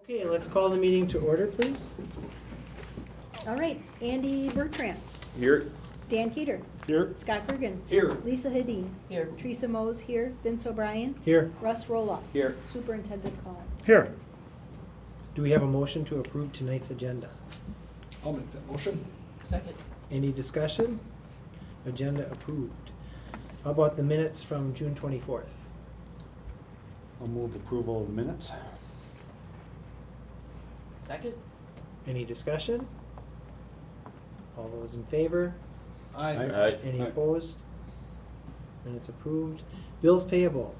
Okay, let's call the meeting to order, please. All right, Andy Bertrand, Here. Dan Keeter, Here. Scott Bergen. Here. Lisa Hedin. Here. Teresa Mose here, Vince O'Brien, Here. Russ Roloff. Here. Superintendent Collins. Here. Do we have a motion to approve tonight's agenda? I'll make that motion. Second. Any discussion? Agenda approved. How about the minutes from June 24th? I'll move approval of the minutes. Second. Any discussion? All those in favor? Aye. Any opposed? Minutes approved. Bills payable.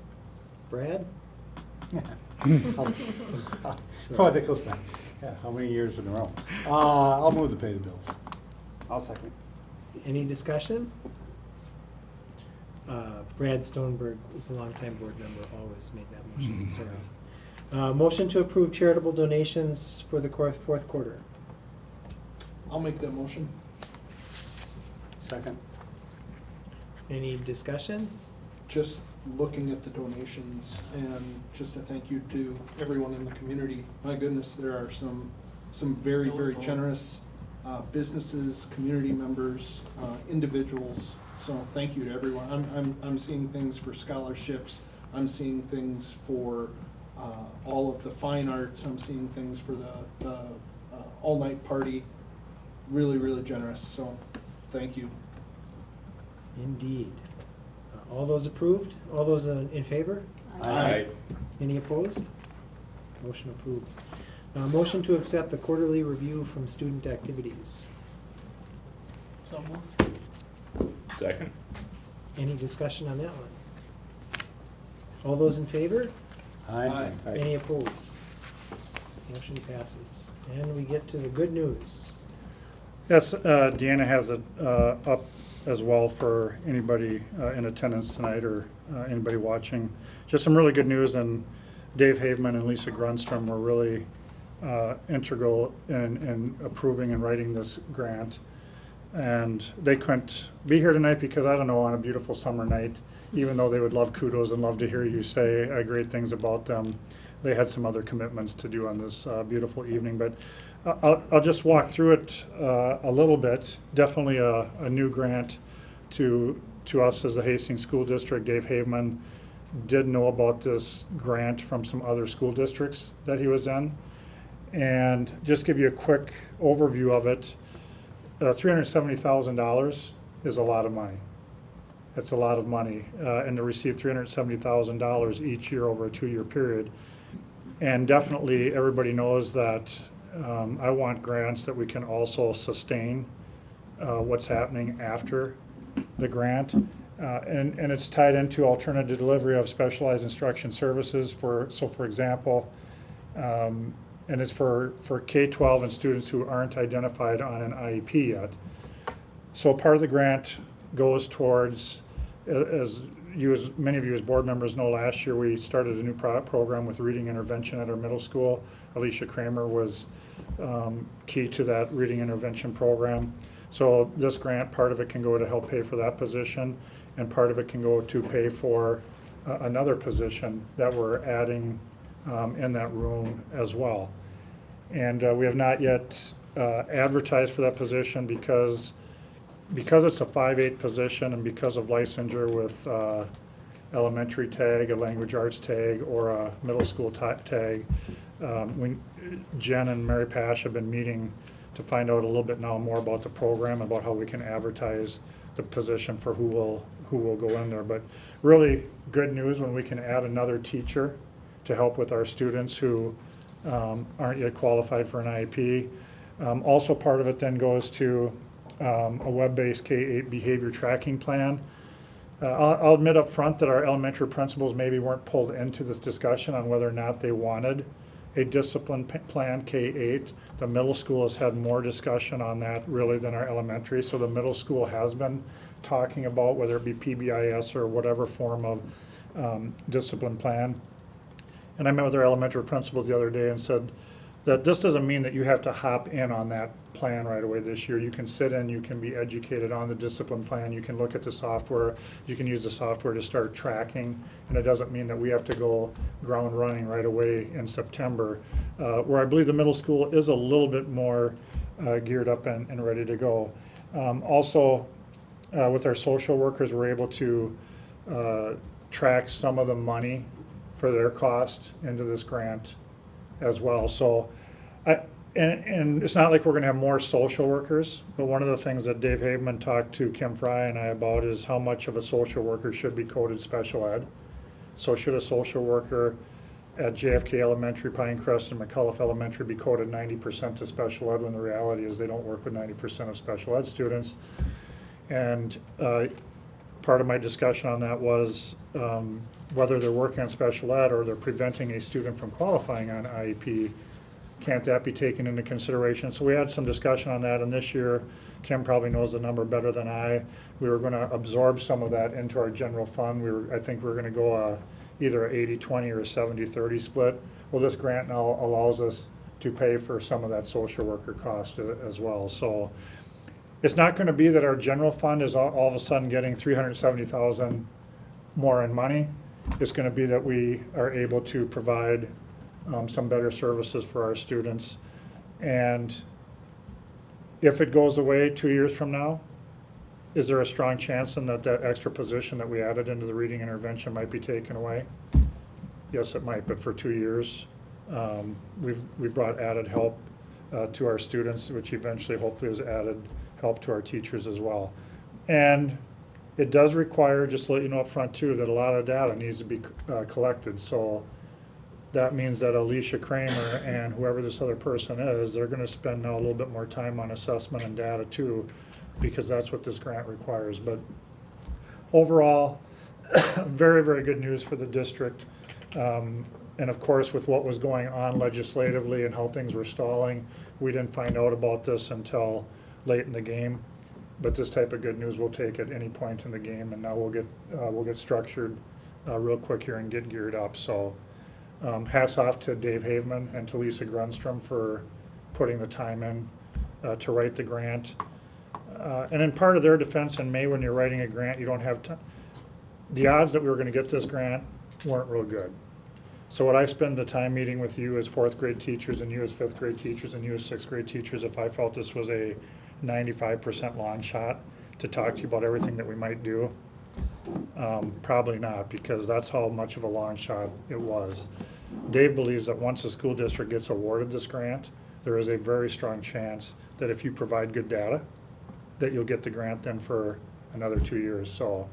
Brad? Oh, that goes back. Yeah, how many years in a row? I'll move to pay the bills. I'll second. Any discussion? Brad Stoneberg was a longtime board member, always made that motion, sorry. Motion to approve charitable donations for the fourth quarter. I'll make that motion. Second. Any discussion? Just looking at the donations and just a thank you to everyone in the community. My goodness, there are some very, very generous businesses, community members, individuals. So thank you to everyone. I'm seeing things for scholarships. I'm seeing things for all of the fine arts. I'm seeing things for the all-night party. Really, really generous. So thank you. Indeed. All those approved? All those in favor? Aye. Any opposed? Motion approved. Motion to accept the quarterly review from student activities. So moved. Second. Any discussion on that one? All those in favor? Aye. Any opposed? Motion passes. And we get to the good news. Yes, Deanna has it up as well for anybody in attendance tonight or anybody watching. Just some really good news, and Dave Haveman and Lisa Grunstrom were really integral in approving and writing this grant. And they couldn't be here tonight because, I don't know, on a beautiful summer night, even though they would love kudos and love to hear you say great things about them, they had some other commitments to do on this beautiful evening. But I'll just walk through it a little bit. Definitely a new grant to us as the Hastings School District. Dave Haveman did know about this grant from some other school districts that he was in. And just give you a quick overview of it. $370,000 is a lot of money. It's a lot of money, and to receive $370,000 each year over a 2-year period. And definitely everybody knows that I want grants that we can also sustain what's happening after the grant. And it's tied into alternative delivery of specialized instruction services for example, and it's for K-12 and students who aren't identified on an IEP yet. So part of the grant goes towards, as many of you as board members know, last year we started a new program with reading intervention at our middle school. Alicia Kramer was key to that reading intervention program. So this grant, part of it can go to help pay for that position, and part of it can go to pay for another position that we're adding in that room as well. And we have not yet advertised for that position because it's a 5/8 position, and because of licensure with elementary tag, a language arts tag, or a middle school tag. Jen and Mary Pash have been meeting to find out a little bit now more about the program, about how we can advertise the position for who will go in there. But really good news when we can add another teacher to help with our students who aren't yet qualified for an IEP. Also part of it then goes to a web-based K-8 behavior tracking plan. I'll admit up front that our elementary principals maybe weren't pulled into this discussion on whether or not they wanted a discipline plan K-8. The middle school has had more discussion on that really than our elementary. So the middle school has been talking about whether it be PBIS or whatever form of discipline plan. And I met with our elementary principals the other day and said, that this doesn't mean that you have to hop in on that plan right away this year. You can sit in, you can be educated on the discipline plan, you can look at the software, you can use the software to start tracking, and it doesn't mean that we have to go ground running right away in September, where I believe the middle school is a little bit more geared up and ready to go. Also, with our social workers, we're able to track some of the money for their cost into this grant as well. So, and it's not like we're gonna have more social workers, but one of the things that Dave Haveman talked to Kim Fry and I about is how much of a social worker should be coded special ed. So should a social worker at JFK Elementary, Pinecrest, and McCullough Elementary be coded 90% to special ed, when the reality is they don't work with 90% of special ed students? And part of my discussion on that was whether they're working on special ed or they're preventing a student from qualifying on IEP, can't that be taken into consideration? So we had some discussion on that, and this year, Kim probably knows the number better than I. We were gonna absorb some of that into our general fund. I think we were gonna go either a 80-20 or a 70-30 split. Well, this grant now allows us to pay for some of that social worker cost as well. So it's not gonna be that our general fund is all of a sudden getting $370,000 more in money. It's gonna be that we are able to provide some better services for our students. And if it goes away 2 years from now, is there a strong chance in that extra position that we added into the reading intervention might be taken away? Yes, it might, but for 2 years, we've brought added help to our students, which eventually hopefully is added help to our teachers as well. And it does require, just to let you know up front too, that a lot of data needs to be collected. So that means that Alicia Kramer and whoever this other person is, they're gonna spend now a little bit more time on assessment and data too, because that's what this grant requires. But overall, very, very good news for the district. And of course, with what was going on legislatively and how things were stalling, we didn't find out about this until late in the game. But this type of good news we'll take at any point in the game, and now we'll get structured real quick here and get geared up. So hats off to Dave Haveman and to Lisa Grunstrom for putting the time in to write the grant. And in part of their defense, in May when you're writing a grant, you don't have time. The odds that we were gonna get this grant weren't real good. So what I spend the time meeting with you as 4th grade teachers and you as 5th grade teachers and you as 6th grade teachers, if I felt this was a 95% long shot to talk to you about everything that we might do, probably not, because that's how much of a long shot it was. Dave believes that once a school district gets awarded this grant, there is a very strong chance that if you provide good data, that you'll get the grant then for another 2 years. So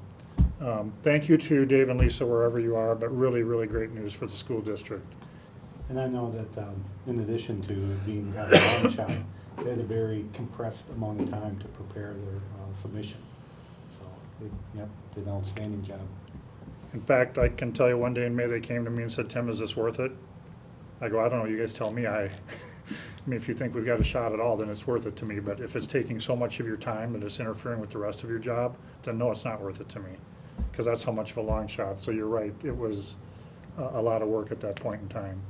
thank you to Dave and Lisa wherever you are, but really, really great news for the school district. And I know that in addition to being a long shot, they had a very compressed amount of time to prepare their submission. So they did an outstanding job. In fact, I can tell you one day in May they came to me and said, "Tim, is this worth it?" I go, "I don't know, you guys tell me." I mean, if you think we've got a shot at all, then it's worth it to me. But if it's taking so much of your time and it's interfering with the rest of your job, then no, it's not worth it to me. Because that's how much of a long shot. So you're right, it was a lot of work at that point in time.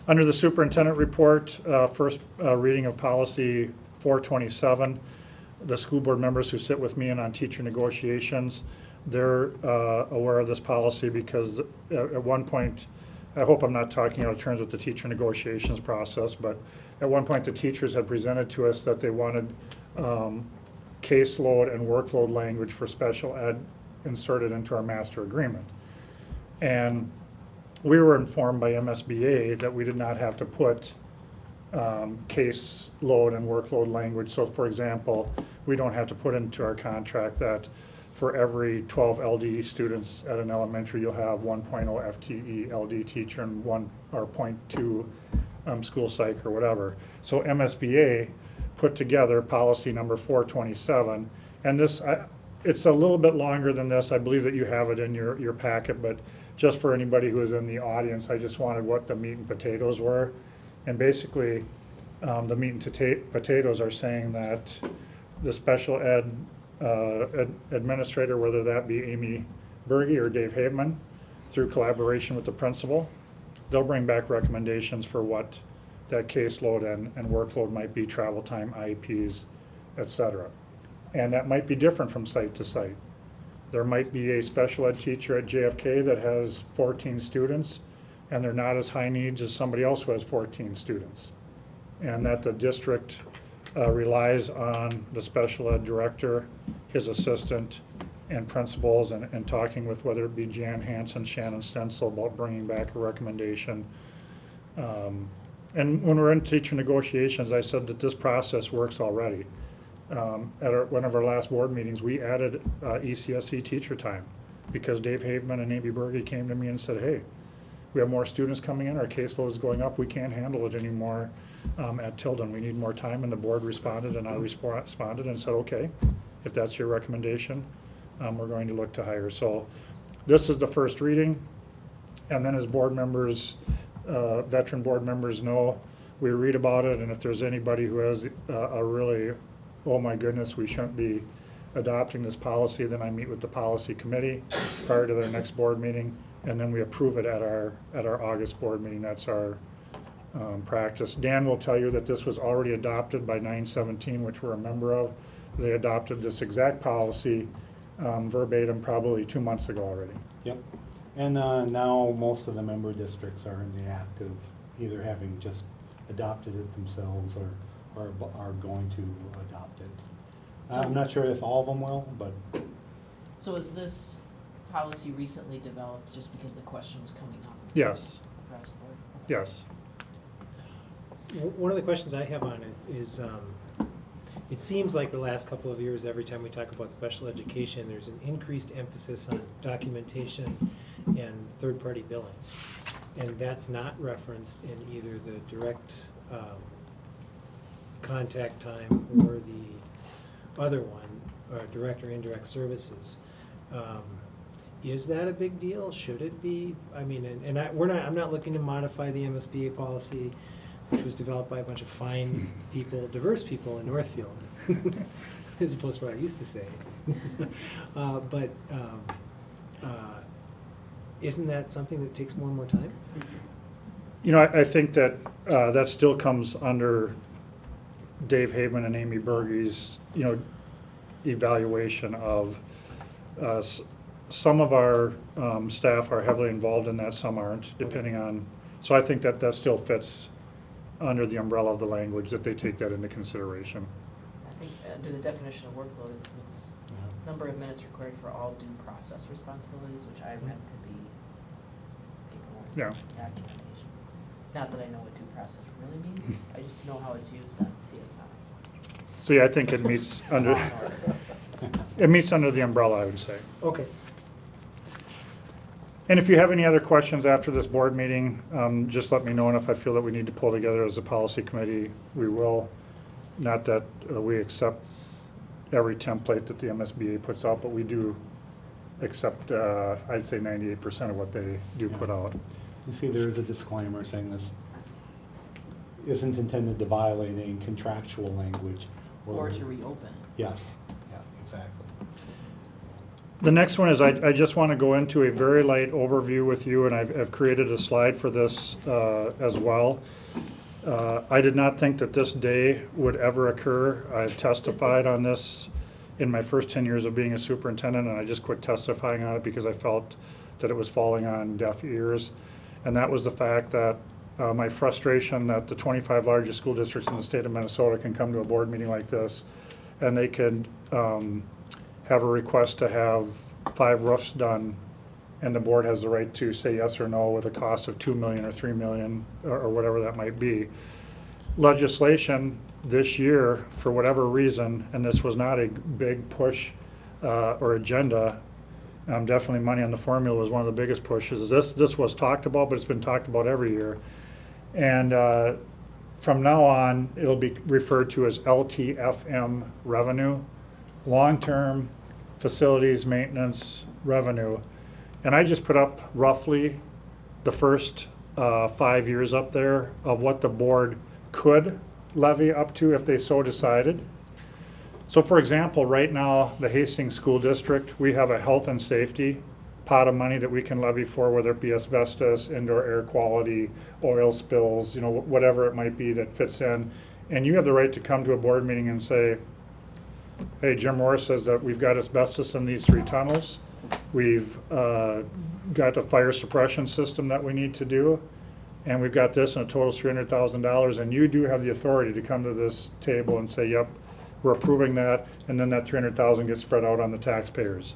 Under the superintendent report, first reading of policy 427, the school board members who sit with me and on teacher negotiations, they're aware of this policy because at one point, I hope I'm not talking out of terms with the teacher negotiations process, but at one point the teachers had presented to us that they wanted caseload and workload language for special ed inserted into our master agreement. And we were informed by MSBA that we did not have to put caseload and workload language. So for example, we don't have to put into our contract that for every 12 LD students at an elementary, you'll have 1.0 FTE LD teacher and 0.2 school psych or whatever. So MSBA put together policy number 427, and this, it's a little bit longer than this. I believe that you have it in your packet, but just for anybody who is in the audience, I just wanted what the meat and potatoes were. And basically, the meat and potatoes are saying that the special ed administrator, whether that be Amy Berge or Dave Haveman, through collaboration with the principal, they'll bring back recommendations for what that caseload and workload might be travel time, IEPs, et cetera. And that might be different from site to site. There might be a special ed teacher at JFK that has 14 students, and they're not as high needs as somebody else who has 14 students. And that the district relies on the special ed director, his assistant, and principals, and talking with whether it be Jan Hansen, Shannon Stencil about bringing back a recommendation. And when we're in teacher negotiations, I said that this process works already. At one of our last board meetings, we added ECSE teacher time because Dave Haveman and Amy Berge came to me and said, hey, we have more students coming in, our caseload is going up, we can't handle it anymore at Tilden, we need more time, and the board responded, and I responded and said, okay, if that's your recommendation, we're going to look to hire. So this is the first reading, and then as board members, veteran board members know, we read about it, and if there's anybody who has a really, oh my goodness, we shouldn't be adopting this policy, then I meet with the policy committee prior to their next board meeting, and then we approve it at our August board meeting. That's our practice. Dan will tell you that this was already adopted by 917, which we're a member of. They adopted this exact policy verbatim probably 2 months ago already. Yep. And now most of the member districts are in the act of either having just adopted it themselves or are going to adopt it. I'm not sure if all of them will, but So is this policy recently developed just because the question's coming up? Yes, across the board? yes. One of the questions I have on it is, it seems like the last couple of years, every time we talk about special education, there's an increased emphasis on documentation and third-party billing. And that's not referenced in either the direct contact time or the other one, direct or indirect services. Is that a big deal? Should it be? I mean, I'm not looking to modify the MSBA policy, which was developed by a bunch of fine people, diverse people in Northfield, as opposed to what I used to say. But isn't that something that takes more and more time? You know, I think that that still comes under Dave Haveman and Amy Berge's, you know, evaluation of some of our staff are heavily involved in that, some aren't, depending on. So I think that that still fits under the umbrella of the language, that they take that into consideration. I think under the definition of workload, it says number of minutes required for all due process responsibilities, which I read to be paperwork Yeah. documentation. Not that I know what due process really means, I just know how it's used on CSI. So yeah, I think it meets under, it meets under the umbrella, I would say. Okay. And if you have any other questions after this board meeting, just let me know, and if I feel that we need to pull together as a policy committee, we will. Not that we accept every template that the MSBA puts out, but we do accept, I'd say 98% of what they do put out. you see there is a disclaimer saying this isn't intended to violate any contractual language. Or to reopen it. Yes, yeah, exactly. The next one is I just want to go into a very light overview with you, and I've created a slide for this as well. I did not think that this day would ever occur. I've testified on this in my first 10 years of being a superintendent, and I just quit testifying on it because I felt that it was falling on deaf ears. And that was the fact that my frustration that the 25 largest school districts in the state of Minnesota can come to a board meeting like this, and they can have a request to have 5 roofs done, and the board has the right to say yes or no with a cost of $2 million or $3 million or whatever that might be. Legislation this year, for whatever reason, and this was not a big push or agenda, definitely money on the formula was one of the biggest pushes. This was talked about, but it's been talked about every year. And from now on, it'll be referred to as LTFM revenue, long-term facilities maintenance revenue. And I just put up roughly the first 5 years up there of what the board could levy up to if they so decided. So for example, right now, the Hastings School District, we have a health and safety pot of money that we can levy for, whether it be asbestos, indoor air quality, oil spills, whatever it might be that fits in. And you have the right to come to a board meeting and say, hey, Jim Rohr says that we've got asbestos in these 3 tunnels. We've got a fire suppression system that we need to do. And we've got this and it totals $300,000. And you do have the authority to come to this table and say, yep, we're approving that. And then that $300,000 gets spread out on the taxpayers.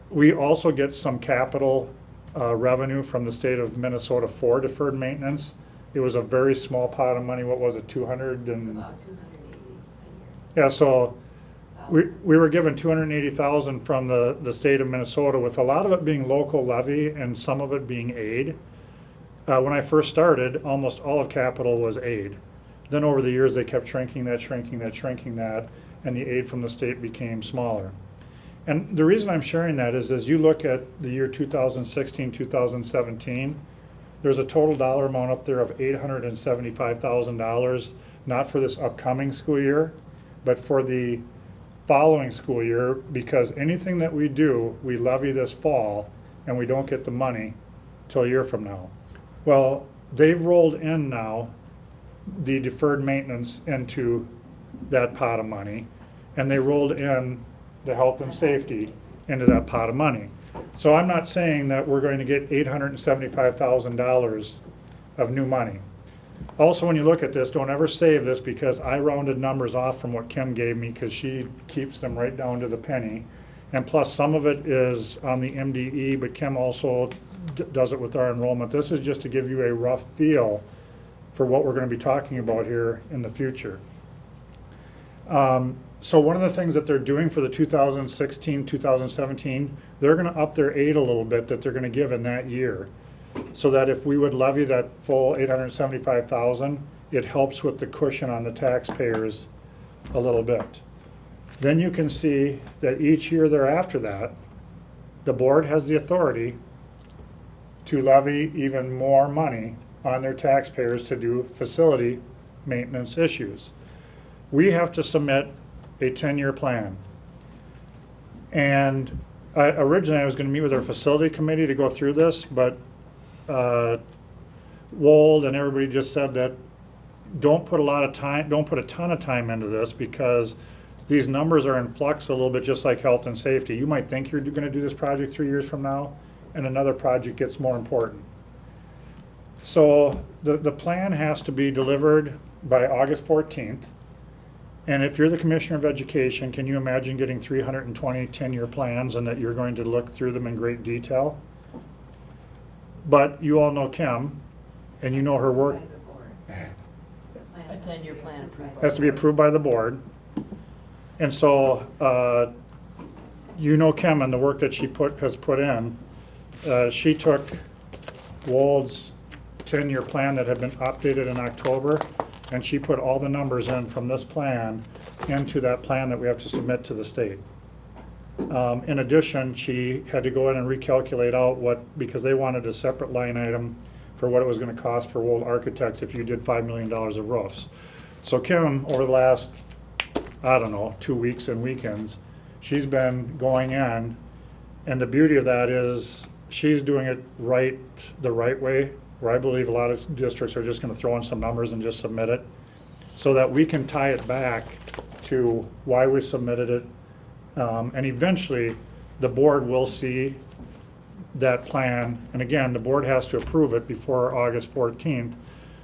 We also get some capital revenue from the state of Minnesota for deferred maintenance. It was a very small pot of money. What was it, 200 and? About 280 a year. Yeah, so we were given 280,000 from the state of Minnesota, with a lot of it being local levy and some of it being aid. When I first started, almost all of capital was aid. Then over the years, they kept shrinking that, and the aid from the state became smaller. And the reason I'm sharing that is, as you look at the year 2016, 2017, there's a total dollar amount up there of $875,000, not for this upcoming school year, but for the following school year, because anything that we do, we levy this fall, and we don't get the money till a year from now. Well, they've rolled in now the deferred maintenance into that pot of money, and they rolled in the health and safety into that pot of money. So I'm not saying that we're going to get $875,000 of new money. Also, when you look at this, don't ever save this, because I rounded numbers off from what Kim gave me, because she keeps them right down to the penny. And plus, some of it is on the MDE, but Kim also does it with our enrollment. This is just to give you a rough feel for what we're going to be talking about here in the future. So one of the things that they're doing for the 2016, 2017, they're going to up their aid a little bit that they're going to give in that year, so that if we would levy that full $875,000, it helps with the cushion on the taxpayers a little bit. Then you can see that each year thereafter that, the board has the authority to levy even more money on their taxpayers to do facility maintenance issues. We have to submit a 10-year plan. And originally I was going to meet with our facility committee to go through this, but Wold and everybody just said that don't put a ton of time into this, because these numbers are in flux a little bit, just like health and safety. You might think you're going to do this project 3 years from now, and another project gets more important. So the plan has to be delivered by August 14th. And if you're the Commissioner of Education, can you imagine getting 320 10-year plans and that you're going to look through them in great detail? But you all know Kim, and you know her work By the board. The plan A 10-year plan approved by has to be approved by the board. And so, you know Kim and the work that she has put in. She took Wold's 10-year plan that had been updated in October, and she put all the numbers in from this plan into that plan that we have to submit to the state. In addition, she had to go in and recalculate out because they wanted a separate line item for what it was going to cost for Wold Architects if you did $5 million of roofs. So Kim, over the last, 2 weeks and weekends, she's been going in, and the beauty of that is she's doing it the right way, where I believe a lot of districts are just going to throw in some numbers and just submit it, so that we can tie it back to why we submitted it. And eventually, the board will see that plan. And again, the board has to approve it before August 14th.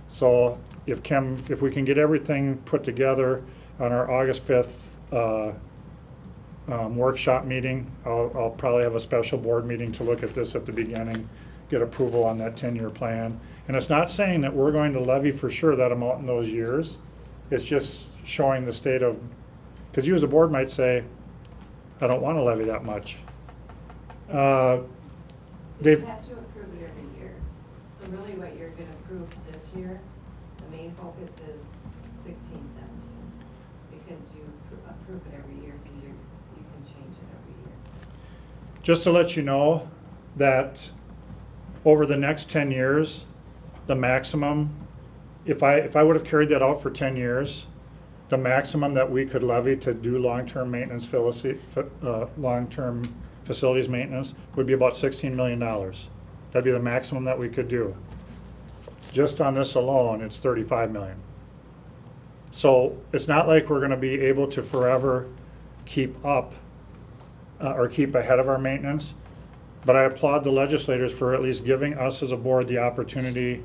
So if we can get everything put together on our August 5th workshop meeting, I'll probably have a special board meeting to look at this at the beginning, get approval on that 10-year plan. And it's not saying that we're going to levy for sure that amount in those years. It's just showing the state of, because you as a board might say, I don't want to levy that much. You have to approve it every year. So really what you're gonna approve this year, the main focus is 16, 17, because you approve it every year, so you can change it every year. Just to let you know that over the next 10 years, the maximum, if I would have carried that out for 10 years, the maximum that we could levy to do long-term maintenance long-term facilities maintenance would be about $16 million. That'd be the maximum that we could do. Just on this alone, it's 35 million. So it's not like we're gonna be able to forever keep up or keep ahead of our maintenance, but I applaud the legislators for at least giving us as a board the opportunity,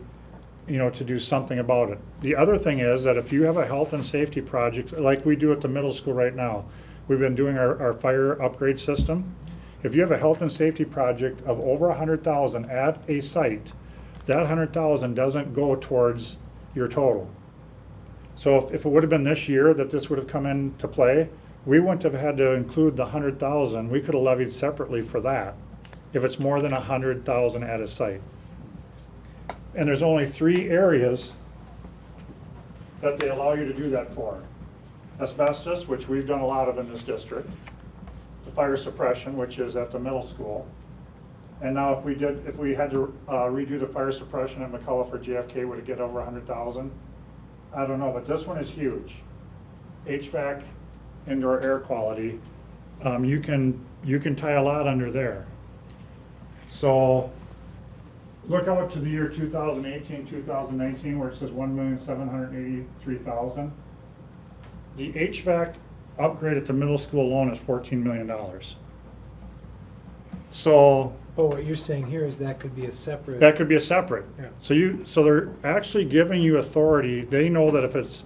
you know, to do something about it. The other thing is that if you have a health and safety project, like we do at the middle school right now, we've been doing our fire upgrade system. If you have a health and safety project of over 100,000 at a site, that 100,000 doesn't go towards your total. So if it would have been this year that this would have come into play, we wouldn't have had to include the 100,000. We could have levied separately for that if it's more than 100,000 at a site. And there's only 3 areas that they allow you to do that for. Asbestos, which we've done a lot of in this district. The fire suppression, which is at the middle school. And now if we had to redo the fire suppression at McCullough for JFK, would it get over 100,000? I don't know, but this one is huge. HVAC, indoor air quality, you can tie a lot under there. So look out to the year 2018, 2019, where it says 1,783,000. The HVAC upgrade at the middle school alone is $14 million. So But what you're saying here is that could be a separate. that could be a separate. Yeah. So they're actually giving you authority. They know that if it's,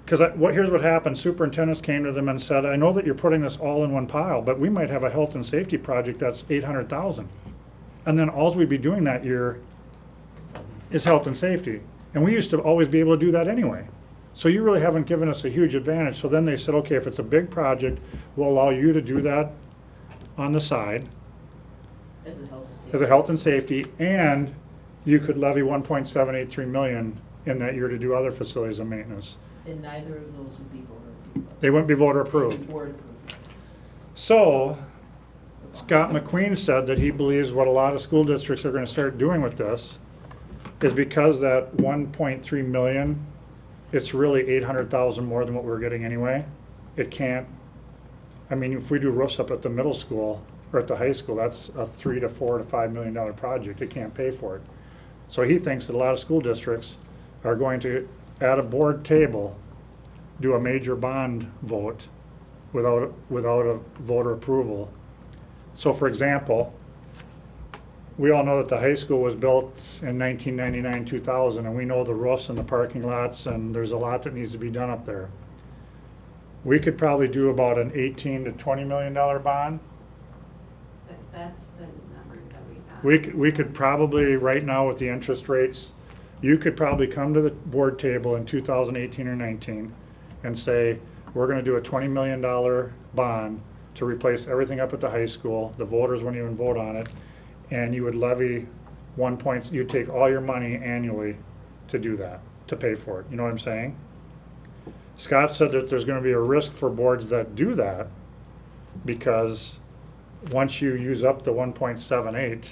because here's what happened. Superintendents came to them and said, I know that you're putting this all in one pile, but we might have a health and safety project that's 800,000. And then all we'd be doing that year is health and safety. And we used to always be able to do that anyway. So you really haven't given us a huge advantage. So then they said, okay, if it's a big project, we'll allow you to do that on the side As a health and safety. as a health and safety, and you could levy 1.783 million in that year to do other facilities and maintenance. And neither of those would be voter approved. They wouldn't be voter They'd be approved. board approved. So Scott McQueen said that he believes what a lot of school districts are gonna start doing with this is because that 1.3 million, it's really 800,000 more than what we were getting anyway. It can't, I mean, if we do roofs up at the middle school or at the high school, that's a $3 to $4 to $5 million project. It can't pay for it. So he thinks that a lot of school districts are going to, at a board table, do a major bond vote without a voter approval. So for example, we all know that the high school was built in 1999, 2000, and we know the roofs and the parking lots, and there's a lot that needs to be done up there. We could probably do about an 18 to $20 million bond. That's the numbers that we got. We could probably, right now with the interest rates, you could probably come to the board table in 2018 or 19 and say, we're gonna do a $20 million bond to replace everything up at the high school. The voters wouldn't even vote on it. And you would levy you'd take all your money annually to do that, to pay for it. You know what I'm saying? Scott said that there's gonna be a risk for boards that do that because once you use up the 1.78,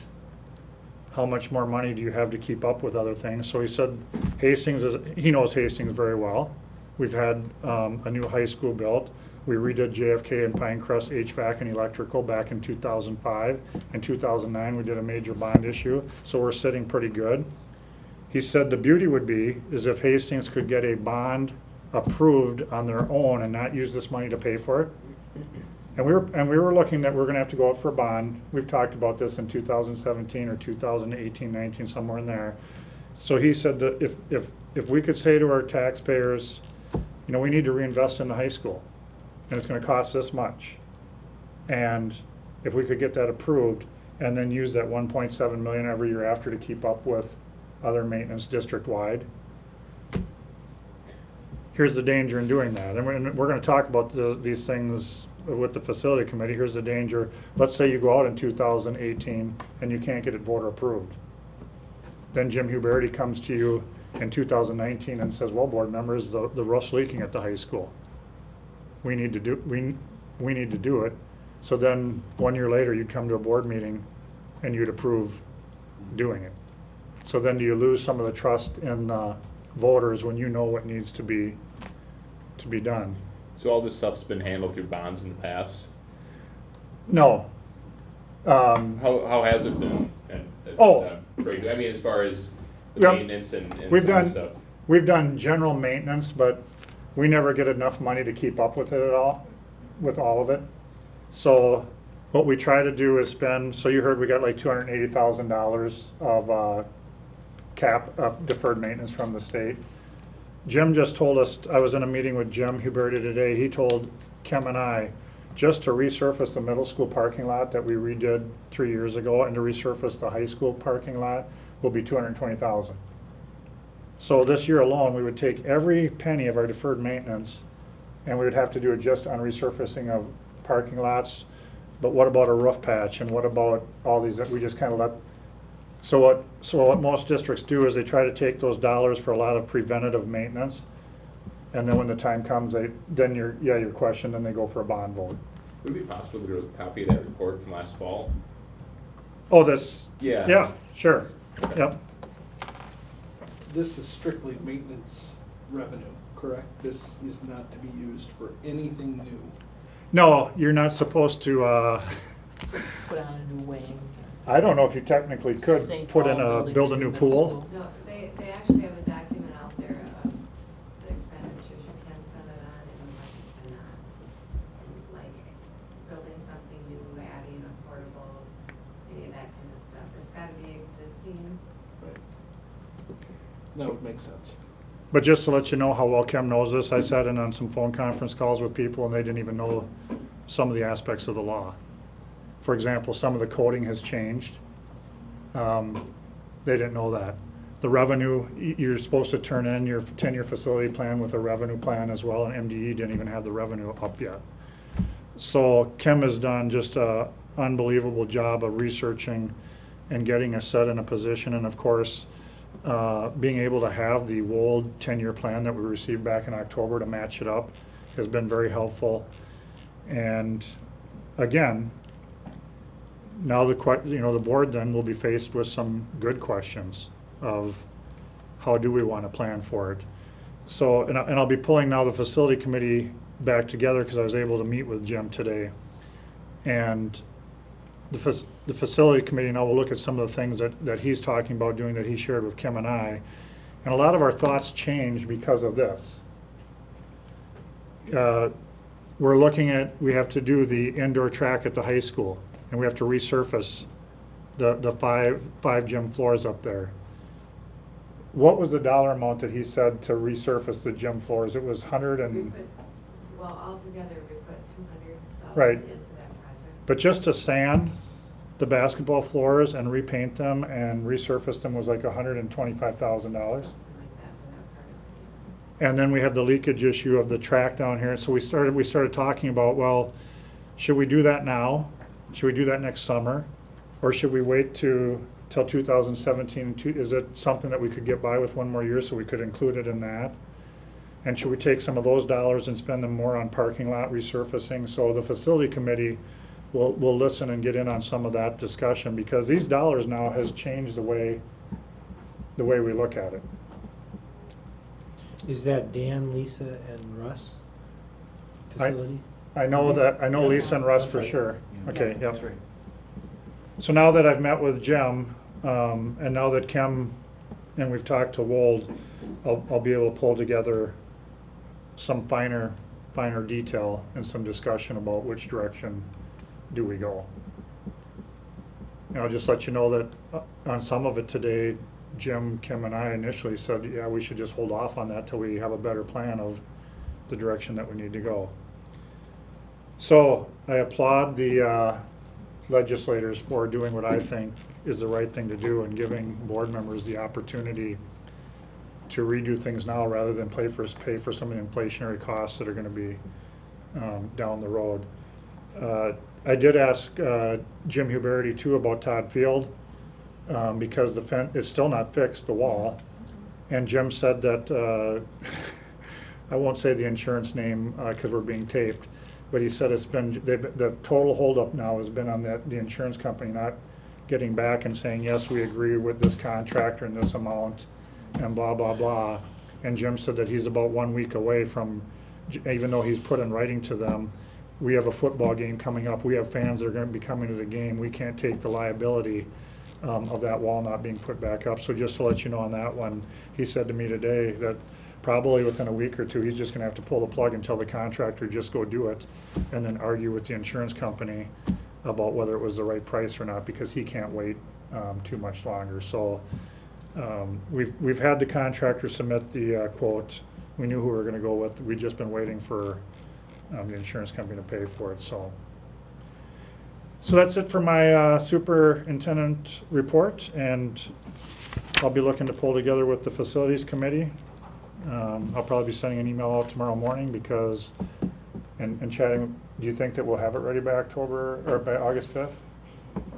how much more money do you have to keep up with other things? So he said he knows Hastings very well. We've had a new high school built. We redid JFK and Pinecrest HVAC and electrical back in 2005. In 2009, we did a major bond issue, so we're sitting pretty good. He said the beauty would be is if Hastings could get a bond approved on their own and not use this money to pay for it. And we were looking that we're gonna have to go out for a bond. We've talked about this in 2017 or 2018, 19, somewhere in there. So he said that if we could say to our taxpayers, you know, we need to reinvest in the high school, and it's gonna cost this much. And if we could get that approved and then use that 1.7 million every year after to keep up with other maintenance district-wide. Here's the danger in doing that. And we're gonna talk about these things with the facility committee. Here's the danger. Let's say you go out in 2018 and you can't get it voter approved. Then Jim Huberty comes to you in 2019 and says, well, board members, the roof's leaking at the high school. We need to do it. So then 1 year later, you'd come to a board meeting and you'd approve doing it. So then do you lose some of the trust in the voters when you know what needs to be to be done. So all this stuff's been handled through bonds in the past? No. How has it been? I mean, as far as the Yeah. maintenance and some We've of the done, stuff? we've done general maintenance, but we never get enough money to keep up with it at all, with all of it. So what we try to do is spend, so you heard we got like $280,000 of deferred maintenance from the state. Jim just told us, I was in a meeting with Jim Huberty today, he told Kim and I, just to resurface the middle school parking lot that we redid 3 years ago and to resurface the high school parking lot will be $220,000. So this year alone, we would take every penny of our deferred maintenance and we would have to do it just on resurfacing of parking lots. But what about a roof patch and what about all these that we just kind of let? So what most districts do is they try to take those dollars for a lot of preventative maintenance. And then when the time comes, your question, then they go for a bond vote. Would it be possible to get a copy of that report from last fall? Oh, this? Yeah. Yeah, sure, yep. This is strictly maintenance revenue, correct? This is not to be used for anything new. No, you're not supposed to, Put on a new wing. I don't know if you technically could St. put in Paul build a new middle pool. school. No, they actually have a document out there of the expenditures you can spend it on and what you cannot. And like building something new, adding a portable, any of that kind of stuff. It's gotta be existing. Right. That would make sense. But just to let you know how well Kim knows this, I sat in on some phone conference calls with people and they didn't even know some of the aspects of the law. For example, some of the coding has changed. They didn't know that. The revenue, you're supposed to turn in your 10-year facility plan with a revenue plan as well, and MDE didn't even have the revenue up yet. So Kim has done just an unbelievable job of researching and getting us set in a position, and of course, being able to have the Wold 10-year plan that we received back in October to match it up has been very helpful. And again, now the board then will be faced with some good questions of how do we want to plan for it. So, and I'll be pulling now the facility committee back together because I was able to meet with Jim today. And the facility committee now will look at some of the things that he's talking about doing that he shared with Kim and I. And a lot of our thoughts changed because of this. We're looking at, we have to do the indoor track at the high school, and we have to resurface the five gym floors up there. What was the dollar amount that he said to resurface the gym floors? It was 100 We and, put, well, altogether, we put 200,000 Right. into that project. but just to sand the basketball floors and repaint them and resurface them was like $125,000. Something like that for that part of it. And then we have the leakage issue of the track down here. So we started talking about, well, should we do that now? Should we do that next summer? Or should we wait till 2017? Is it something that we could get by with one more year so we could include it in that? And should we take some of those dollars and spend them more on parking lot resurfacing? So the facility committee will listen and get in on some of that discussion because these dollars now has changed the way we look at it. Is that Dan, Lisa, and Russ facility? I know Lisa and Russ for sure. Okay, yep. That's right. So now that I've met with Jim, and now that Kim and we've talked to Wold, I'll be able to pull together some finer detail and some discussion about which direction do we go. And I'll just let you know that on some of it today, Jim, Kim, and I initially said, yeah, we should just hold off on that till we have a better plan of the direction that we need to go. So I applaud the legislators for doing what I think is the right thing to do and giving board members the opportunity to redo things now rather than pay for some of the inflationary costs that are going to be down the road. I did ask Jim Huberty too about Todd Field because it's still not fixed, the wall. And Jim said that, I won't say the insurance name because we're being taped, but he said the total holdup now has been on the insurance company not getting back and saying, yes, we agree with this contractor and this amount and blah, blah, blah. And Jim said that he's about 1 week away from even though he's put in writing to them, we have a football game coming up, we have fans that are gonna be coming to the game, we can't take the liability of that wall not being put back up. So just to let you know on that one, he said to me today that probably within a week or two, he's just gonna have to pull the plug and tell the contractor, just go do it, and then argue with the insurance company about whether it was the right price or not, because he can't wait too much longer. So we've had the contractor submit the quote. We knew who we were gonna go with. We've just been waiting for the insurance company to pay for it, so. So that's it for my superintendent report, and I'll be looking to pull together with the facilities committee. I'll probably be sending an email out tomorrow morning because, and chatting, do you think that we'll have it ready by October, or by August 5th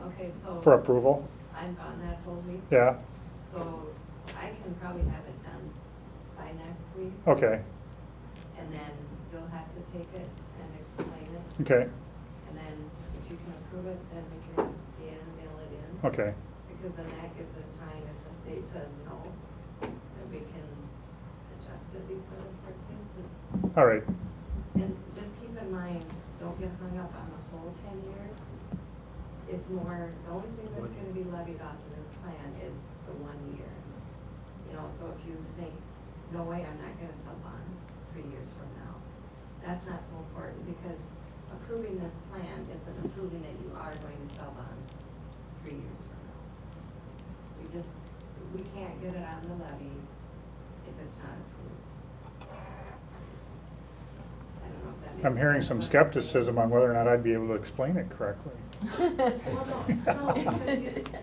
Okay, so. for approval? I'm gone that whole week. Yeah, So I can probably have it done by next week. okay, And then you'll have to take it and explain it. okay, And then if you can approve it, then we can mail it in. okay. Because then that gives us time, if the state says no, then we can adjust it before the 14th. All right, And just keep in mind, don't get hung up on the whole 10 years. It's more, the only thing that's gonna be levied off of this plan is the 1 year. You know, so if you think, no way, I'm not gonna sell bonds 3 years from now, that's not so important, because approving this plan isn't approving that you are going to sell bonds 3 years from now. We can't get it on the levy if it's not approved. I don't know if that makes I'm hearing sense some what I'm saying. skepticism on whether or not I'd be able to explain it correctly. Well, no, because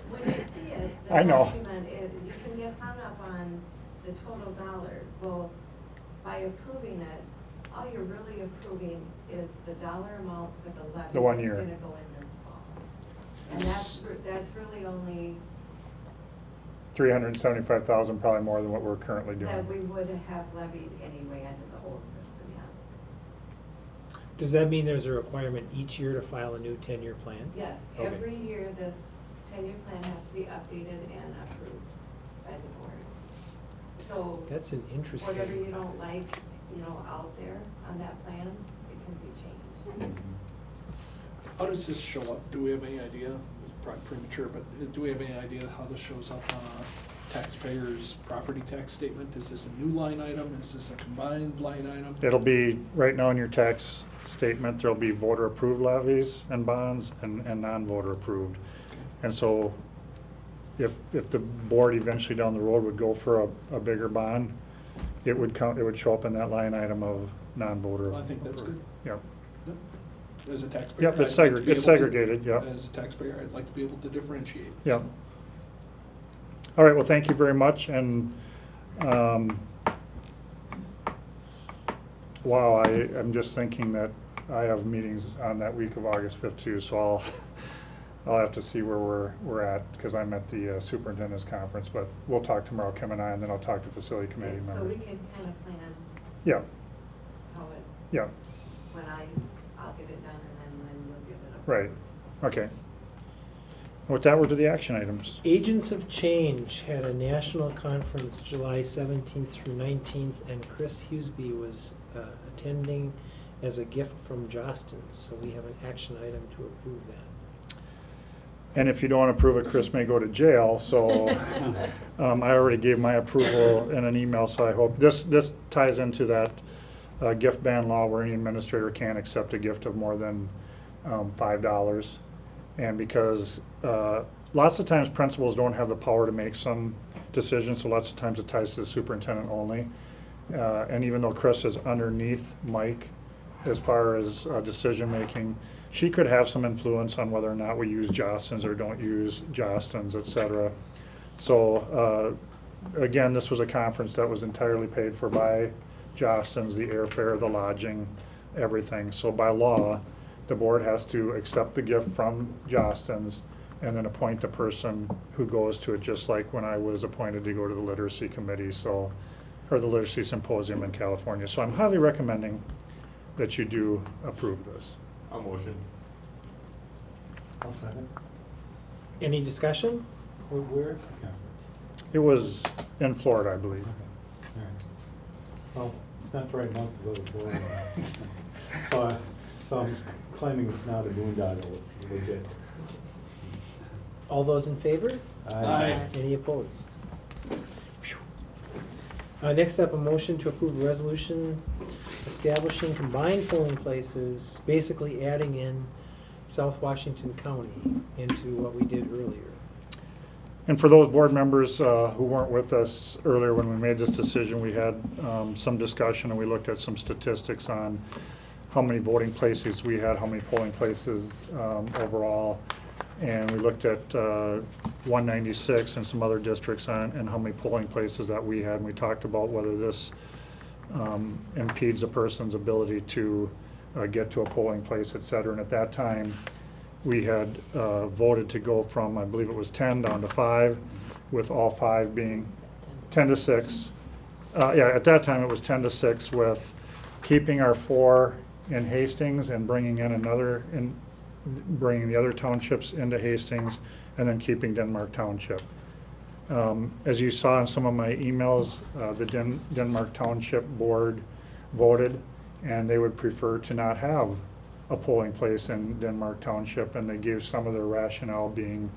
when you see it, the I know. document, you can get hung up on the total dollars. Well, by approving it, all you're really approving is the dollar amount for the levy. The 1 year. That's gonna go in this fall. And that's really only, 375,000, probably more than what we're currently that we doing. would have levied anyway under the old system, yeah. Does that mean there's a requirement each year to file a new 10-year plan? Yes, Okay. every year this 10-year plan has to be updated and approved by the board. So That's an interesting. whatever you don't like, out there on that plan, it can be changed. How does this show up? Do we have any idea? It's probably premature, but do we have any idea how this shows up on a taxpayer's property tax statement? Is this a new line item? Is this a combined line item? It'll be, right now in your tax statement, there'll be voter-approved levies and bonds and non-voter approved. And so if the board eventually down the road would go for a bigger bond, it would show up in that line item of non-voter. Well, I think that's good. Yep. Yep. As a taxpayer. Yep, it's I'd like to be it's able to- segregated, yep. As a taxpayer, I'd like to be able to differentiate. Yep. All right, well, thank you very much, and, wow, I'm just thinking that I have meetings on that week of August 5th too, so I'll have to see where we're at, because I'm at the superintendent's conference, but we'll talk tomorrow, Kim and I, and then I'll talk to facility committee So members. we can kind of plan Yeah, how it, yeah, when I'll get it done and then when you'll give it up. right, okay. With that, we're to the action items. Agents of Change had a national conference July 17th through 19th, and Chris Hughesby was attending as a gift from Jostens, so we have an action item to approve that. And if you don't approve it, Chris may go to jail, so I already gave my approval in an email, so I hope, this ties into that gift ban law where any administrator can't accept a gift of more than $5. And because lots of times principals don't have the power to make some decisions, so lots of times it ties to the superintendent only. And even though Chris is underneath Mike as far as decision-making, she could have some influence on whether or not we use Jostens or don't use Jostens, et cetera. So, again, this was a conference that was entirely paid for by Jostens, the airfare, the lodging, everything. So by law, the board has to accept the gift from Jostens and then appoint the person who goes to it, just like when I was appointed to go to the literacy committee, so, or the literacy symposium in California. So I'm highly recommending that you do approve this. I'll motion. I'll second. Any discussion? Where is the conference? It was in Florida, I believe. Okay, all right. Well, It's not the right month to go to Florida. So I'm claiming it's not a boondoggle, it's legit. All those in favor? Aye. Any opposed? Next up, a motion to approve a resolution establishing combined polling places, basically adding in South Washington County into what we did earlier. And for those board members who weren't with us earlier when we made this decision, we had some discussion and we looked at some statistics on how many voting places we had, how many polling places overall. And we looked at 196 and some other districts and how many polling places that we had. And we talked about whether this impedes a person's ability to get to a polling place, et cetera. And at that time, we had voted to go from, I believe it was 10 down to 5, with all 5 being 10 to 6. Yeah, at that time it was 10 to 6 with keeping our 4 in Hastings and bringing in another, bringing the other townships into Hastings, and then keeping Denmark Township. As you saw in some of my emails, the Denmark Township Board voted, and they would prefer to not have a polling place in Denmark Township, and they gave some of their rationale being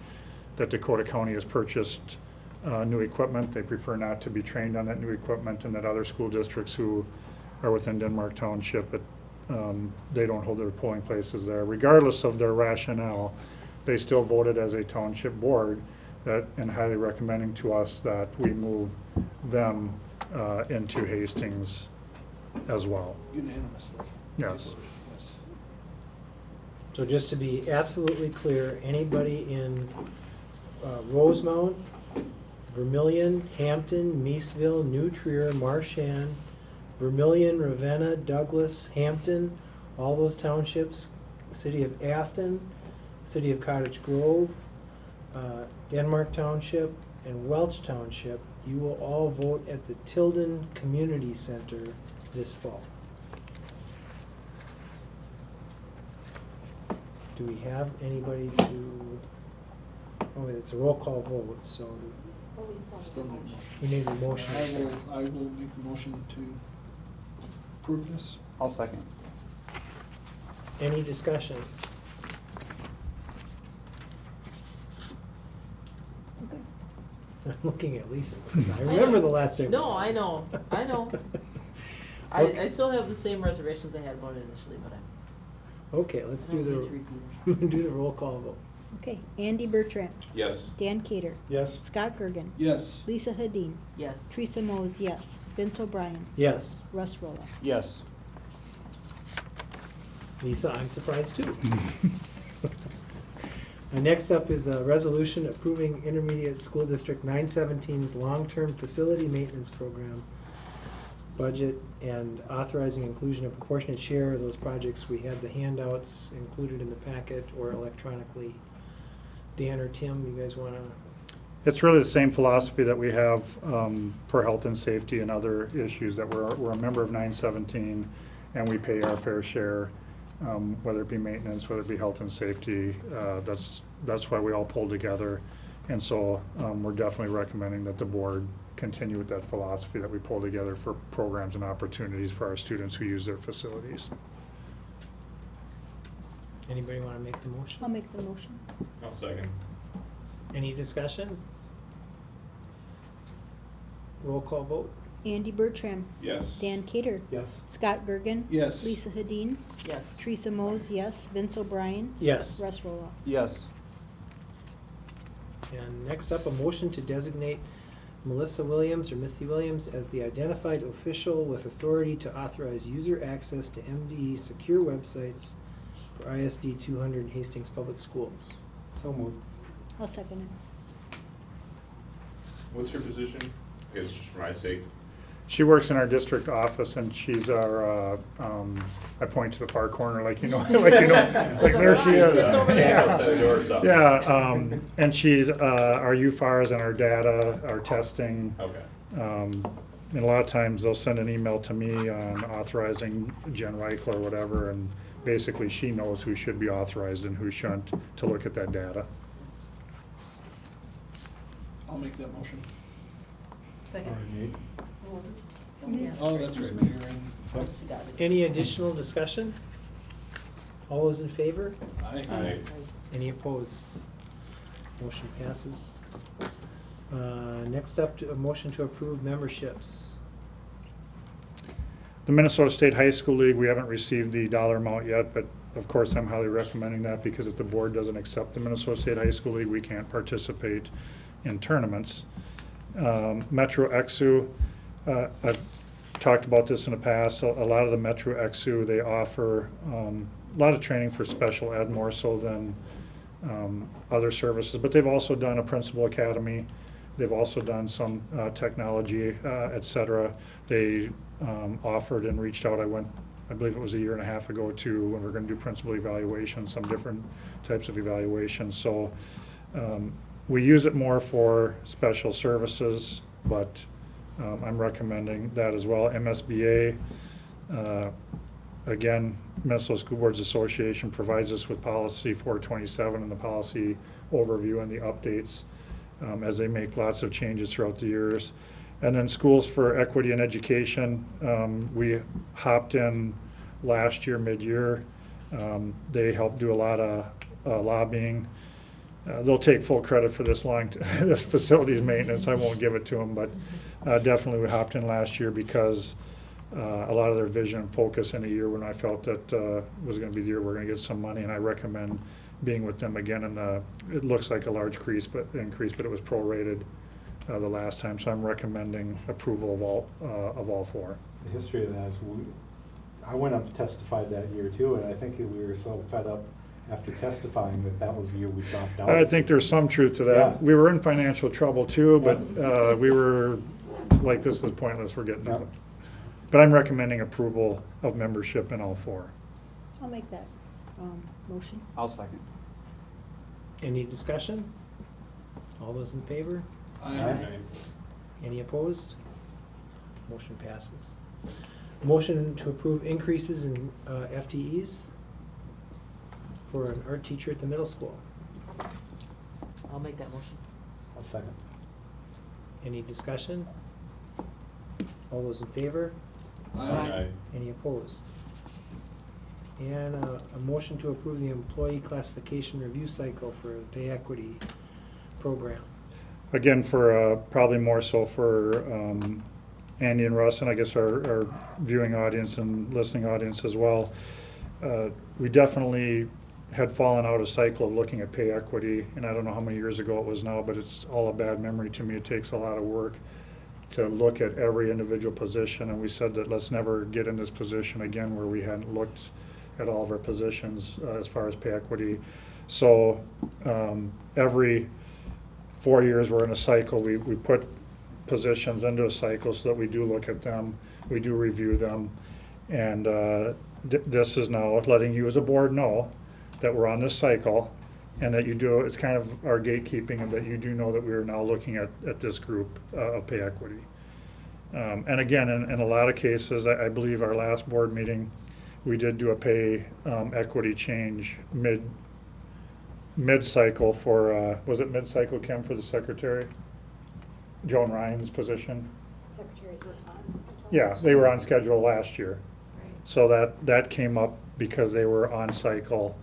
that Dakota County has purchased new equipment. They prefer not to be trained on that new equipment, and that other school districts who are within Denmark Township, they don't hold their polling places there. Regardless of their rationale, they still voted as a township board that, and highly recommending to us that we move them into Hastings as well. Unanimously. Yes. Yes. So just to be absolutely clear, anybody in Rosemount, Vermillion, Hampton, Meesville, New Trier, Marchand, Vermillion, Ravenna, Douglas, Hampton, all those townships, city of Afton, city of Cottage Grove, Denmark Township, and Welch Township, you will all vote at the Tilden Community Center this fall. Do we have anybody to, oh, it's a roll call vote, so Still need a motion. we need a motion. I will make the motion to approve this. I'll second. Any discussion? Okay. I'm looking at Lisa, because I remember the last time. No, I know. Okay. I still have the same reservations I had about it initially, but Okay, let's I do don't need to the, repeat do the roll call vote. Okay, Andy Bertrand, Yes. Dan Cater, Yes? Scott Gergen, Yes. Lisa Hadeen, Yes. Teresa Mose, yes. Vince O'Brien, Yes. Russ Roloff. Yes. Lisa, I'm surprised too. Next up is a resolution approving Intermediate School District 917's long-term facility maintenance program budget and authorizing inclusion of proportionate share of those projects. We had the handouts included in the packet or electronically. Dan or Tim, you guys wanna? It's really the same philosophy that we have for health and safety and other issues, that we're a member of 917 and we pay our fair share, whether it be maintenance, whether it be health and safety. That's why we all pull together. And so we're definitely recommending that the board continue with that philosophy that we pull together for programs and opportunities for our students who use their facilities. Anybody wanna make the motion? I'll make the motion. I'll second. Any discussion? Roll call vote? Andy Bertrand, Yes. Dan Cater, Yes. Scott Gergen, Yes. Lisa Hadeen, Yes. Teresa Mose, yes. Vince O'Brien, Yes. Russ Roloff. Yes. And next up, a motion to designate Melissa Williams or Missy Williams as the identified official with authority to authorize user access to MDE secure websites for I.S.D. 200 Hastings Public Schools. So moved. I'll second it. What's her position? I guess just for my sake. She works in our district office, and she's our, I point to the far corner, like like there she is. Sits over there. Outside the door or something. Yeah, and she's our UFARs and our data, our testing. Okay. And a lot of times they'll send an email to me on authorizing Jen Reichel or whatever, and basically she knows who should be authorized and who shouldn't to look at that data. I'll make that motion. Second. Already made. What was it? Mhm. Yeah. Oh, that's right, hearing. She got it. Any additional discussion? All those in favor? Aye. Any opposed? Motion passes. Next up, a motion to approve memberships. The Minnesota State High School League, we haven't received the dollar amount yet, but of course, I'm highly recommending that because if the board doesn't accept the Minnesota State High School League, we can't participate in tournaments. Metro Exu, I've talked about this in the past, a lot of the Metro Exu, they offer a lot of training for special ed, more so than other services, but they've also done a principal academy. They've also done some technology, et cetera. They offered and reached out. I believe it was a year and a half ago to when we're going to do principal evaluations, some different types of evaluations. So we use it more for special services, but I'm recommending that as well. MSBA, again, Minnesota School Boards Association provides us with policy 427 and the policy overview and the updates as they make lots of changes throughout the years. And then Schools for Equity and Education, we hopped in last year, mid-year. They helped do a lot of lobbying. They'll take full credit for this this facilities maintenance. I won't give it to them, but definitely we hopped in last year because a lot of their vision and focus in a year when I felt that was going to be the year we're going to get some money, and I recommend being with them again. And it looks like a large increase, but it was prorated the last time, so I'm recommending approval of all four. The history of that is I went up and testified that year too, and I think that we were so fed up after testifying that was the year we dropped out. I think there's some truth to that. Yeah. We were in financial trouble too, but we were like, this is pointless, we're getting Yeah. out. But I'm recommending approval of membership in all four. I'll make that motion. I'll second. Any discussion? All those in favor? Aye. Any opposed? Motion passes. Motion to approve increases in FTEs for an art teacher at the middle school. I'll make that motion. I'll second. Any discussion? All those in favor? Aye. Any opposed? And a motion to approve the employee classification review cycle for the pay equity program. Again, for probably more so for Andy and Russ, and I guess our viewing audience and listening audience as well. We definitely had fallen out of cycle of looking at pay equity, and I don't know how many years ago it was now, but it's all a bad memory to me. It takes a lot of work to look at every individual position, and we said that let's never get in this position again where we hadn't looked at all of our positions as far as pay equity. So every 4 years we're in a cycle. We put positions into a cycle so that we do look at them, we do review them, and this is now letting you as a board know that we're on this cycle, and that you do, it's kind of our gatekeeping, and that you do know that we are now looking at this group of pay equity. And again, in a lot of cases, I believe our last board meeting, we did do a pay equity change mid-cycle for, was it mid-cycle, Kim, for the secretary? Joan Ryan's position? Secretaries were on schedule. Yeah, they were on schedule last year. Right. So that came up because they were on cycle.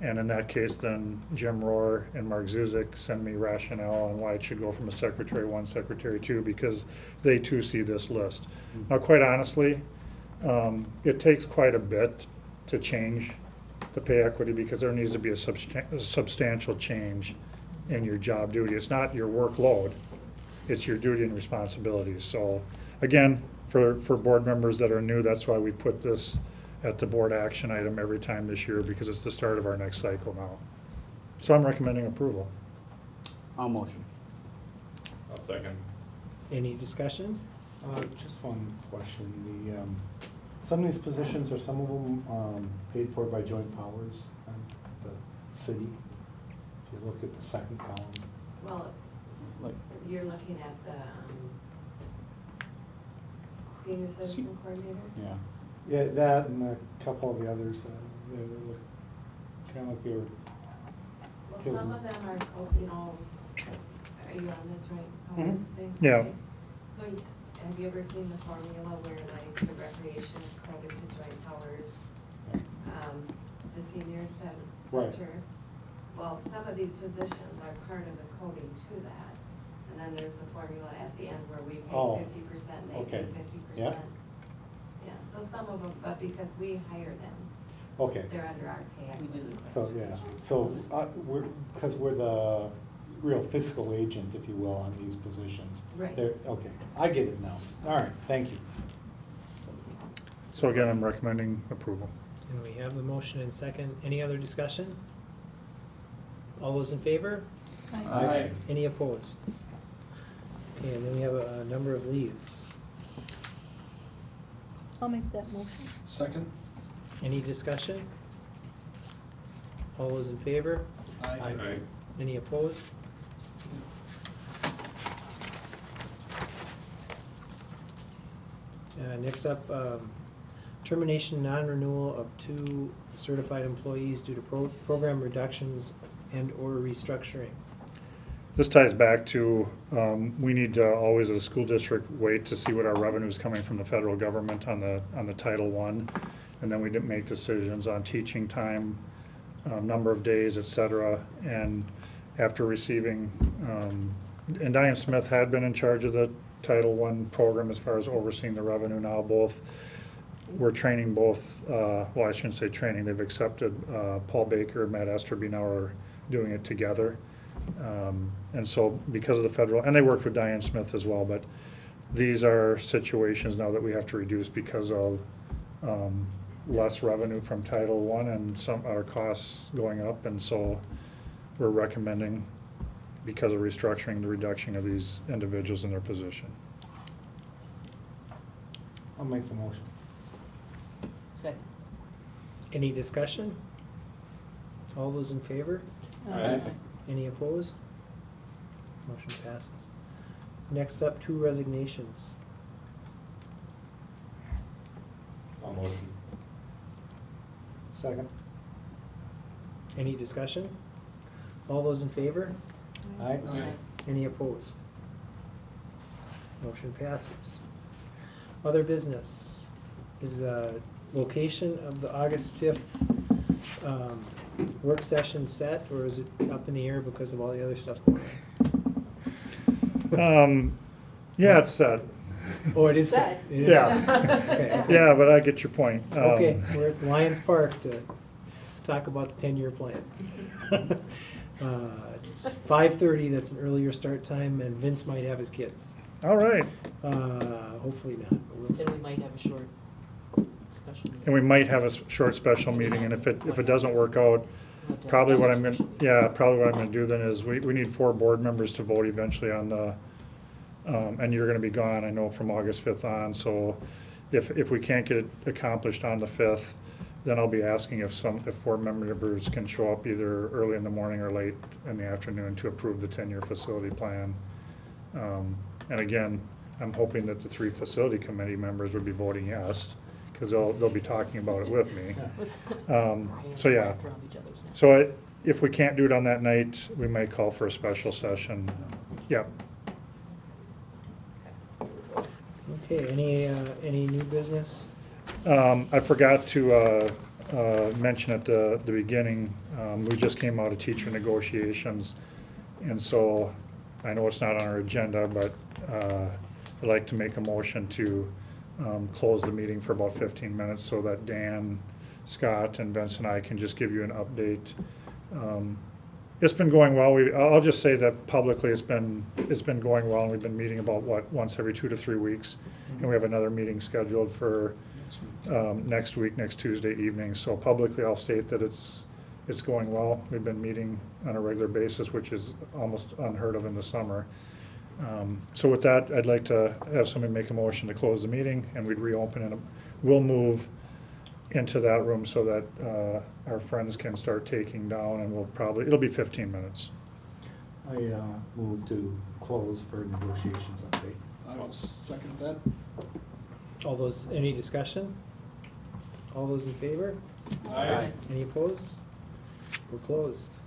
And in that case, then Jim Rohr and Mark Zuzik send me rationale on why it should go from a secretary 1, secretary 2, because they too see this list. Now, quite honestly, it takes quite a bit to change the pay equity because there needs to be a substantial change in your job duty. It's not your workload, it's your duty and responsibilities. So again, for board members that are new, that's why we put this at the board action item every time this year, because it's the start of our next cycle now. So I'm recommending approval. I'll motion. I'll second. Any discussion? Just one question. Some of these positions, are some of them paid for by joint powers and the city? If you look at the second column. Well, Like, you're looking at the senior citizen coordinator? yeah. Yeah, that and a couple of the others, they look kind of like they were. Well, some of them are, are you on the joint powers thing? Yeah. Okay. So have you ever seen the formula where like the recreation is credited to joint powers? The senior Right. center? Well, some of these positions are part of the coding to that. And then there's the formula at the end where we Oh, pay 50% and they pay okay. 50%. Yep. Yeah, so some of them, but because we hire them, Okay, they're under our pay. We do the so, class. yeah, so, because we're the real fiscal agent, if you will, on these positions. Right. Okay, I get it now. All right, thank you. So again, I'm recommending approval. And we have the motion and second. Any other discussion? All those in favor? Aye. Any opposed? Okay, and then we have a number of leaves. I'll make that motion. Second? Any discussion? All those in favor? Aye. Any opposed? Next up, termination non-renewal of 2 certified employees due to program reductions and/or restructuring. This ties back to, we need to always, as a school district, wait to see what our revenue is coming from the federal government on the Title I. And then we didn't make decisions on teaching time, number of days, et cetera. And after receiving, and Diane Smith had been in charge of the Title I program as far as overseeing the revenue. Now we're training both, well, I shouldn't say training, they've accepted Paul Baker and Matt Esterby now are doing it together. And so because of the federal, and they worked with Diane Smith as well, but these are situations now that we have to reduce because of less revenue from Title I and some, our costs going up. And so we're recommending, because of restructuring, the reduction of these individuals in their position. I'll make the motion. Second. Any discussion? All those in favor? Aye. Any opposed? Motion passes. Next up, 2 resignations. I'll motion. Second. Any discussion? All those in favor? Aye. Any opposed? Motion passes. Other business is location of the August 5th work session set, or is it up in the air because of all the other stuff going on? Yeah, it's set. Oh, it is set? It is Yeah. set. Okay, okay. Yeah, but I get your point. Okay, we're at Lions Park to talk about the 10-year plan. It's 5:30, that's an earlier start time, and Vince might have his kids. All right. Hopefully not, but we'll see. Then we might have a short special meeting. And we might have a short special meeting, and if it doesn't work out, We'll have to have probably what I'm another gonna, special meeting. yeah, probably what I'm gonna do then is, we need 4 board members to vote eventually on the, and you're gonna be gone, I know, from August 5th on, so if we can't get it accomplished on the 5th, then I'll be asking if 4 members can show up either early in the morning or late in the afternoon to approve the 10-year facility plan. And again, I'm hoping that the 3 facility committee members would be voting yes, because they'll be talking about it with me. So yeah, Wrapped around each other's necks. so if we can't do it on that night, we might call for a special session. Yep. Okay, any new business? I forgot to mention at the beginning, we just came out of teacher negotiations, and so I know it's not on our agenda, but I'd like to make a motion to close the meeting for about 15 minutes so that Dan, Scott, and Vince and I can just give you an update. It's been going well. I'll just say that publicly it's been going well, and we've been meeting about, once every 2 to 3 weeks. And we have another meeting scheduled for next week, next Tuesday evening. So publicly, I'll state that it's going well. We've been meeting on a regular basis, which is almost unheard of in the summer. So with that, I'd like to have somebody make a motion to close the meeting, and we'd reopen it. We'll move into that room so that our friends can start taking down, and it'll be 15 minutes. I move to close for negotiations update. I will second that. Any discussion? All those in favor? Aye. Any opposed? We're closed.